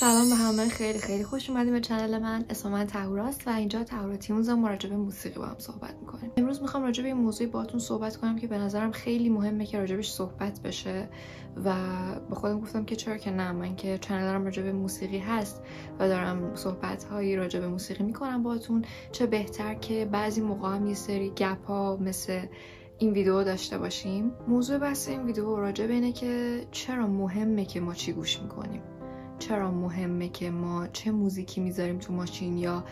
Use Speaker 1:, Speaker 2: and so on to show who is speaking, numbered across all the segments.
Speaker 1: سلام به همه، خیلی خیلی خوش اومدیم به چنل من. اسم من تهوراست و اینجا تهورا تیونز ما راجع به موسیقی با هم صحبت میکنیم. امروز میخوام راجع به این موضوعی باهاتون صحبت کنم که به نظرم خیلی مهمه که راجبش صحبت بشه و به خودم گفتم که چرا که نه، من که چنلم راجع به موسیقی هست و دارم صحبت هایی راجع به موسیقی میکنم باهاتون، چه بهتر که بعضی موقع هم یه سری گپ ها مثل این ویدیو داشته باشیم. موضوع بحث این ویدیو راجع به اینه که چرا مهمه که ما چی گوش میکنیم، چرا مهمه که ما چه موزیکی میذاریم تو ماشین یا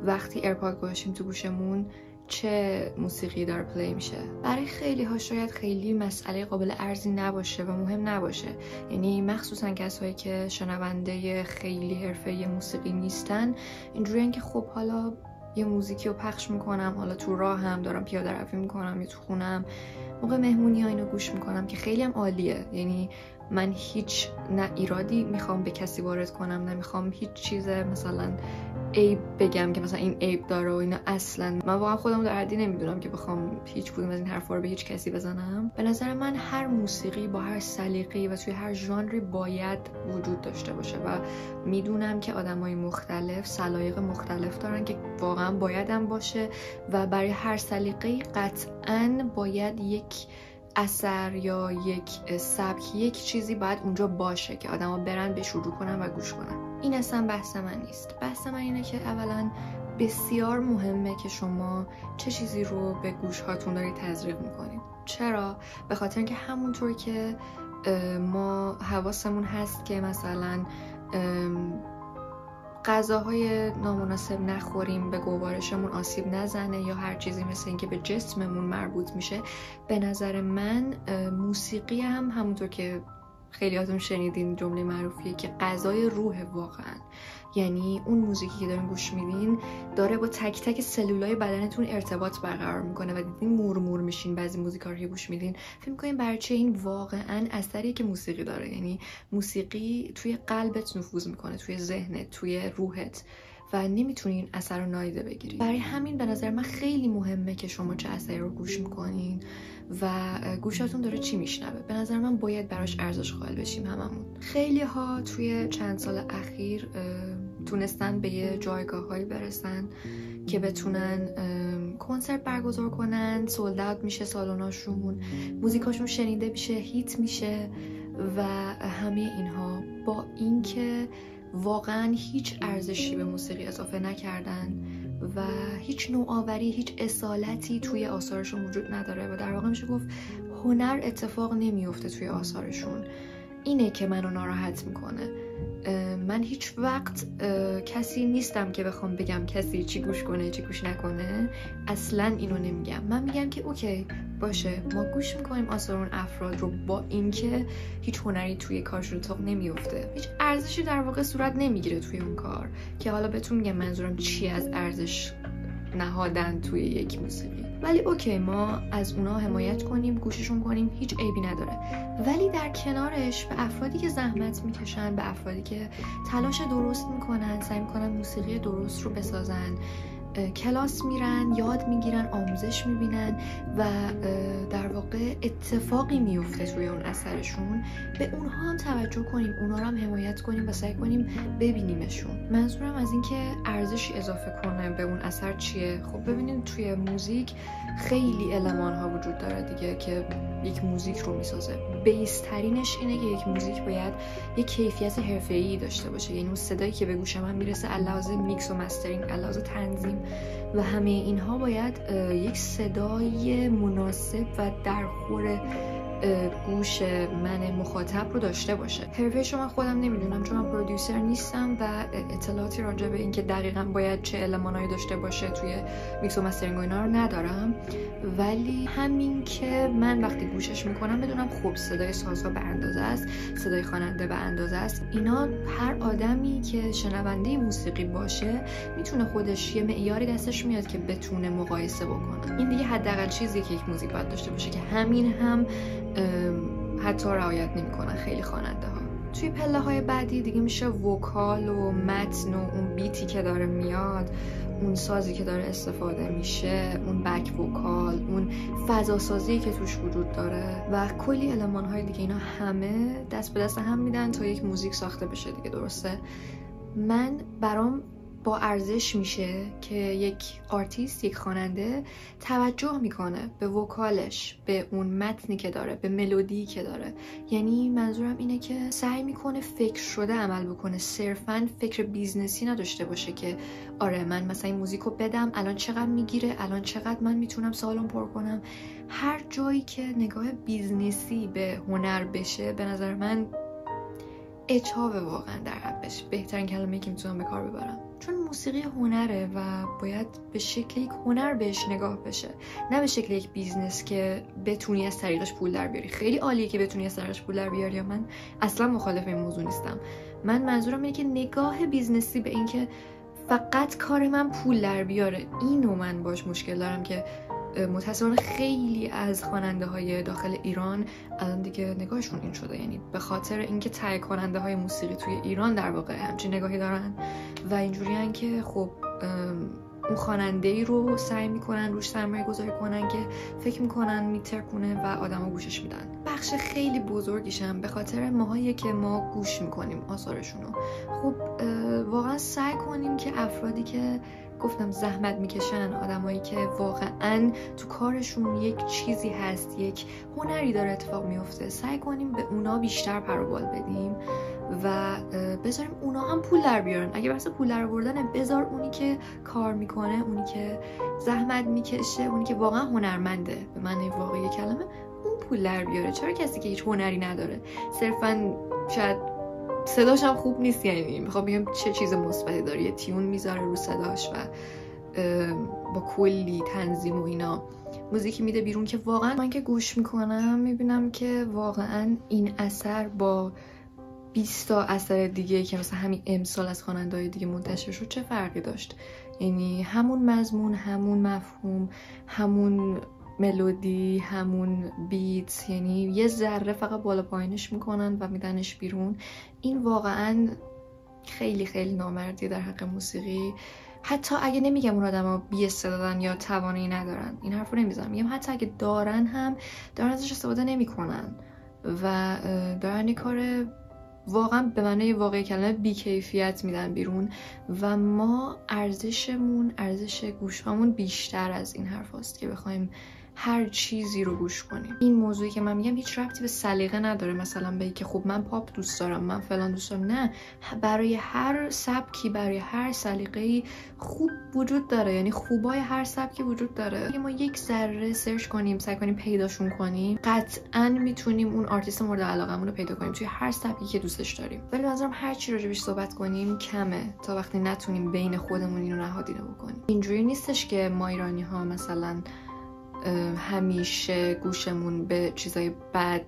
Speaker 1: وقتی ایرپاد گذاشتیم تو گوشمون چه موسیقی داره پلی میشه. برای خیلی ها شاید خیلی مسئله قابل ارزی نباشه و مهم نباشه، یعنی مخصوصا کسایی که شنونده خیلی حرفه‌ای موسیقی نیستن، اینجوریه که خب حالا یه موزیکی رو پخش میکنم، حالا تو راه هم دارم پیاده روی میکنم یا تو خونم موقع مهمونی ها اینو گوش میکنم که خیلی هم عالیه. یعنی من هیچ نه ایرادی میخوام به کسی وارد کنم، نمیخوام هیچ چیز مثلا عیب بگم که مثلا این عیب داره و اینا. اصلا من واقعا خودم در حدی نمیدونم که بخوام هیچ کدوم از این حرفا رو به هیچ کسی بزنم. به نظر من هر موسیقی با هر سلیقه‌ای و توی هر ژانری باید وجود داشته باشه و میدونم که آدمای مختلف سلایق مختلف دارن که واقعا باید هم باشه و برای هر سلیقه‌ای قطعاً باید یک اثر یا یک سبک، یک چیزی باید اونجا باشه که آدما برن به شروع کنن و گوش کنن. این اصلا بحث من نیست. بحث من اینه که اولا بسیار مهمه که شما چه چیزی رو به گوش هاتون دارید تزریق میکنید. چرا؟ به خاطر اینکه همونطور که ما حواسمون هست که مثلا غذاهای نامناسب نخوریم، به گوارشمون آسیب نزنه یا هر چیزی مثل این که به جسممون مربوط میشه، به نظر من موسیقی هم همونطور که خیلیاتون شنیدین جمله معروفیه که غذای روح واقعا. یعنی اون موزیکی که دارین گوش میدین داره با تک تک سلولای بدنتون ارتباط برقرار میکنه و دیدین مورمور میشین بعضی موزیکا رو که گوش میدین، فکر میکنین برچه این واقعا اثری که موسیقی داره. یعنی موسیقی توی قلبت نفوذ میکنه، توی ذهنت، توی روحت و نمیتونی این اثر رو نادیده بگیری. برای همین به نظر من خیلی مهمه که شما چه اثری رو گوش میکنین و گوشاتون داره چی میشنوه. به نظر من باید براش ارزش قائل بشیم هممون. خیلی ها توی چند سال اخیر تونستن به یه جایگاهایی برسن که بتونن کنسرت برگزار کنن، سولد اوت میشه سالناشون، موزیکاشون شنیده میشه، هیت میشه و همه اینها با اینکه واقعا هیچ ارزشی به موسیقی اضافه نکردن و هیچ نوآوری، هیچ اصالتی توی آثارشون وجود نداره و در واقع میشه گفت هنر اتفاق نمیفته توی آثارشون. اینه که منو ناراحت میکنه. من هیچ وقت کسی نیستم که بخوام بگم کسی چی گوش کنه چی گوش نکنه، اصلا اینو نمیگم. من میگم که اوکی باشه، ما گوش میکنیم آثار اون افراد رو با اینکه هیچ هنری توی کارشون اتفاق نمیفته، هیچ ارزشی در واقع صورت نمیگیره توی اون کار که حالا بهتون میگم منظورم چی از ارزش نهادن توی یک موسیقی. ولی اوکی ما از اونا حمایت کنیم، گوششون کنیم، هیچ عیبی نداره. ولی در کنارش به افرادی که زحمت میکشن، به افرادی که تلاش درست میکنن، سعی میکنن موسیقی درست رو بسازن، کلاس میرن، یاد میگیرن، آموزش میبینن و در واقع اتفاقی میفته توی اون اثرشون، به اونها هم توجه کنیم، اونها رو هم حمایت کنیم و سعی کنیم ببینیمشون. منظورم از این که ارزشی اضافه کنه به اون اثر چیه؟ خب ببینید توی موزیک خیلی المان ها وجود داره دیگه که یک موزیک رو میسازه. بیس ترینش اینه که یک موزیک باید یک کیفیت حرفه‌ای داشته باشه، یعنی اون صدایی که به گوش من میرسه علاوه میکس و مسترینگ، علاوه تنظیم و همه اینها باید یک صدای مناسب و درخور گوش من مخاطب رو داشته باشه. حرفه‌اش رو من خودم نمیدونم چون من پرودیوسر نیستم و اطلاعاتی راجع به اینکه دقیقاً باید چه المانایی داشته باشه توی میکس و مسترینگ و اینا رو ندارم، ولی همین که من وقتی گوشش میکنم بدونم خب صدای سازها به اندازه است، صدای خواننده به اندازه است. اینا هر آدمی که شنونده موسیقی باشه میتونه خودش یه معیاری دستش میاد که بتونه مقایسه بکنه. این دیگه حداقل چیزی که یک موزیک باید داشته باشه که همین هم حتی رعایت نمیکنن خیلی خواننده ها. توی پله های بعدی دیگه میشه وکال و متن و اون بیتی که داره میاد، اون سازی که داره استفاده میشه، اون بک وکال، اون فضا سازی که توش وجود داره و کلی المان های دیگه. اینا همه دست به دست هم میدن تا یک موزیک ساخته بشه دیگه. درسته؟ من برام با ارزش میشه که یک آرتیست، یک خواننده توجه میکنه به وکالش، به اون متنی که داره، به ملودی که داره. یعنی منظورم اینه که سعی میکنه فکر شده عمل بکنه، صرفاً فکر بیزنسی نداشته باشه که آره من مثلا این موزیکو بدم الان چقدر میگیره، الان چقدر من میتونم سالن پر کنم. هر جایی که نگاه بیزنسی به هنر بشه به نظر من اچاوه واقعا در حقش. بهترین کلمه‌ای که میتونم به کار ببرم، چون موسیقی هنره و باید به شکل یک هنر بهش نگاه بشه، نه به شکل یک بیزنس که بتونی از طریقش پول در بیاری. خیلی عالیه که بتونی از طریقش پول در بیاری، من اصلا مخالف این موضوع نیستم. من منظورم اینه که نگاه بیزنسی به این که فقط کار من پول در بیاره، اینو من باش مشکل دارم که متأسفانه خیلی از خواننده های داخل ایران الان دیگه نگاهشون این شده. یعنی به خاطر اینکه تهیه کننده های موسیقی توی ایران در واقع همچین نگاهی دارن و اینجوریان که خب اون خواننده‌ای رو سعی میکنن روش سرمایه گذاری کنن که فکر میکنن میترکونه و آدما گوشش میدن. بخش خیلی بزرگیشم به خاطر ماهایی که ما گوش میکنیم آثارشون رو. خب واقعا سعی کنیم که افرادی که گفتم زحمت میکشن، آدمایی که واقعا تو کارشون یک چیزی هست، یک هنری داره اتفاق میفته، سعی کنیم به اونا بیشتر پر و بال بدیم و بذاریم اونا هم پول در بیارن. اگه بحث پول در آوردنه، بذار اونی که کار میکنه، اونی که زحمت میکشه، اونی که واقعا هنرمنده به معنی واقعی کلمه، اون پول در بیاره. چرا کسی که هیچ هنری نداره، صرفا شاید صداش هم خوب نیست، یعنی میخوام بگم چه چیز مثبتی داره، یه تیون میذاره رو صداش و با کلی تنظیم و اینا موزیکی میده بیرون که واقعا من که گوش میکنم میبینم که واقعا این اثر با 20 تا اثر دیگه که مثلا همین امسال از خواننده‌های دیگه منتشر شد چه فرقی داشت. یعنی همون مضمون، همون مفهوم، همون ملودی، همون بیت، یعنی یه ذره فقط بالا پایینش میکنن و میدنش بیرون. این واقعا خیلی خیلی نامردیه در حق موسیقی. حتی اگه نمیگم اون آدما بی‌استعدادن یا توانایی ندارن، این حرفو نمیزنم، میگم حتی اگه دارن هم دارن ازش استفاده نمیکنن و دارن یه کار واقعا به معنی واقعی کلمه بی‌کیفیت میدن بیرون و ما ارزشمون، ارزش گوشامون بیشتر از این حرف هست که بخوایم هر چیزی رو گوش کنیم. این موضوعی که من میگم هیچ ربطی به سلیقه نداره، مثلا به که خب من پاپ دوست دارم، من فلان دوست دارم. نه، برای هر سبکی، برای هر سلیقه‌ای خوب وجود داره، یعنی خوبای هر سبکی وجود داره. اگه ما یک ذره سرچ کنیم، سعی کنیم پیداشون کنیم، قطعاً میتونیم اون آرتیست مورد علاقمون رو پیدا کنیم توی هر سبکی که دوستش داریم. ولی مثلا هر چی راجبش صحبت کنیم کمه تا وقتی نتونیم بین خودمون اینو نهادینه بکنیم. اینجوری نیستش که ما ایرانی‌ها مثلا همیشه گوشمون به چیزای بد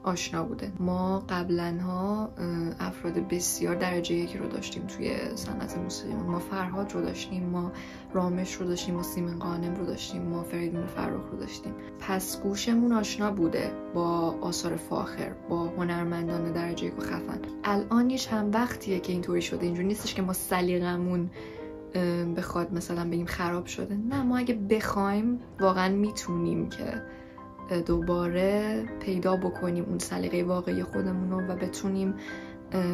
Speaker 1: آشنا بوده. ما قبلنها افراد بسیار درجه یکی رو داشتیم توی صنعت موسیقیمون. ما فرهاد رو داشتیم، ما رامش رو داشتیم، ما سیمن قانم رو داشتیم، ما فریدون فرخ رو داشتیم. پس گوشمون آشنا بوده با آثار فاخر، با هنرمندان درجه یک و خفن. الان یه چند وقتیه که اینطوری شده. اینجوری نیستش که ما سلیقمون بخواد مثلا بگیم خراب شده. نه، ما اگه بخوایم واقعا میتونیم که دوباره پیدا بکنیم اون سلیقه واقعی خودمون رو و بتونیم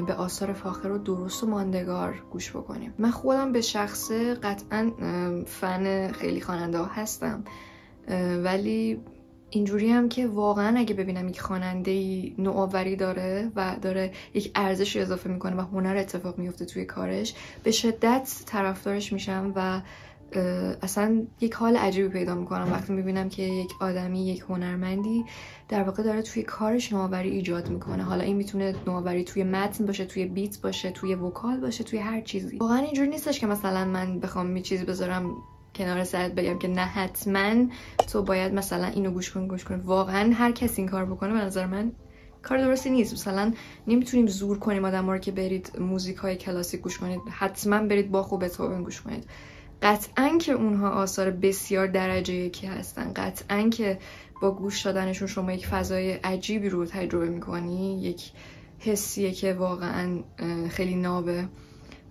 Speaker 1: به آثار فاخر رو درست و ماندگار گوش بکنیم. من خودم به شخصه قطعا فن خیلی خواننده ها هستم، ولی اینجوری هم که واقعا اگه ببینم یک خواننده‌ای نوآوری داره و داره یک ارزش اضافه میکنه و هنر اتفاق میفته توی کارش، به شدت طرفدارش میشم و اصلا یک حال عجیبی پیدا میکنم وقتی میبینم که یک آدمی، یک هنرمندی در واقع داره توی کارش نوآوری ایجاد میکنه. حالا این میتونه نوآوری توی متن باشه، توی بیت باشه، توی وکال باشه، توی هر چیزی. واقعا اینجوری نیستش که مثلا من بخوام یه چیزی بذارم کنار سرت بگم که نه حتما تو باید مثلا اینو گوش کن. واقعا هر کسی این کار بکنه به نظر من کار درستی نیست. مثلا نمیتونیم زور کنیم آدم‌ها رو که برید موزیکای کلاسیک گوش کنید، حتما برید باخ و بتهوون گوش کنید. قطعاً که اونها آثار بسیار درجه یکی هستن، قطعاً که با گوش دادنشون شما یک فضای عجیبی رو تجربه میکنی، یک حسیه که واقعا خیلی نابه،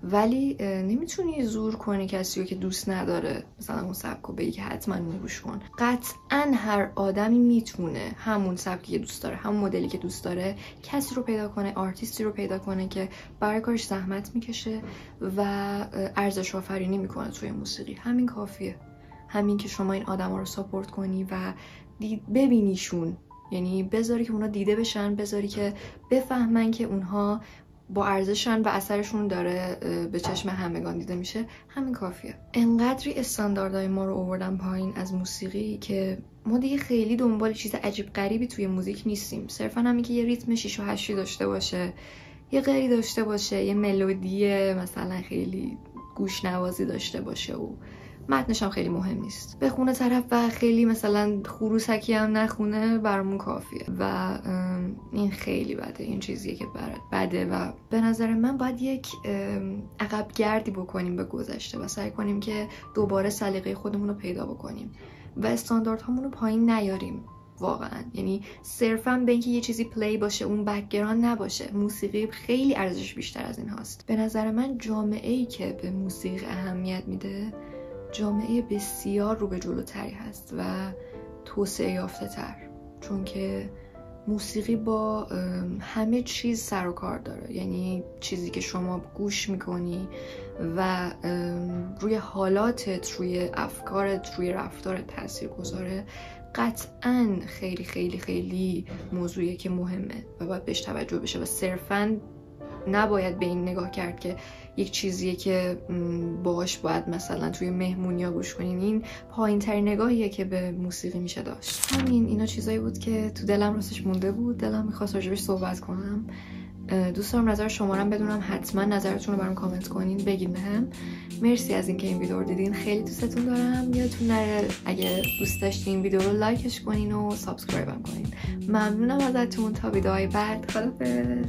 Speaker 1: ولی نمیتونی زور کنی کسی رو که دوست نداره مثلا اون سبک رو بگی که حتما اون گوش کن. قطعا هر آدمی میتونه همون سبکی که دوست داره، همون مدلی که دوست داره، کسی رو پیدا کنه، آرتیستی رو پیدا کنه که برای کارش زحمت میکشه و ارزش آفرینی میکنه توی موسیقی. همین کافیه، همین که شما این آدما رو ساپورت کنی و ببینیشون، یعنی بذاری که اونا دیده بشن، بذاری که بفهمن که اونها با ارزششون و اثرشون داره به چشم همگان دیده میشه. همین کافیه. انقدری استانداردهای ما رو آوردن پایین از موسیقی که ما دیگه خیلی دنبال چیز عجیب غریبی توی موزیک نیستیم. صرفا همین که یه ریتم 6 و 8 داشته باشه، یه غری داشته باشه، یه ملودی مثلا خیلی گوش نوازی داشته باشه و متنش هم خیلی مهم نیست. بخونه طرف و خیلی مثلا خروسکی هم نخونه، برامون کافیه و این خیلی بده. این چیزیه که بده و به نظر من باید یک عقب گردی بکنیم به گذشته و سعی کنیم که دوباره سلیقه خودمون رو پیدا بکنیم و استانداردهامون رو پایین نیاریم واقعا. یعنی صرفا به اینکه یه چیزی پلی باشه اون بک‌گراند نباشه. موسیقی خیلی ارزش بیشتر از این هاست. به نظر من جامعه‌ای که به موسیقی اهمیت میده جامعه بسیار رو به جلوتری هست و توسعه یافته تر، چون که موسیقی با همه چیز سر و کار داره. یعنی چیزی که شما گوش میکنی و روی حالاتت، روی افکارت، روی رفتارت تاثیر گذاره، قطعاً خیلی خیلی خیلی موضوعیه که مهمه و باید بهش توجه بشه و صرفاً نباید به این نگاه کرد که یک چیزیه که باهاش باید مثلا توی مهمونیا گوش کنین. این پایین ترین نگاهیه که به موسیقی میشه داشت. همین اینا چیزایی بود که تو دلم راستش مونده بود، دلم میخواست راجبش صحبت کنم. دوست دارم نظر شما رو بدونم، حتما نظرتون رو برام کامنت کنین، بگین بهم. مرسی از اینکه این ویدیو رو دیدین، خیلی دوستتون دارم. یادتون نره اگه دوست داشتین این ویدیو رو لایکش کنین و سابسکرایبم کنین. ممنونم ازتون. تا ویدیوهای بعد، خدافظ.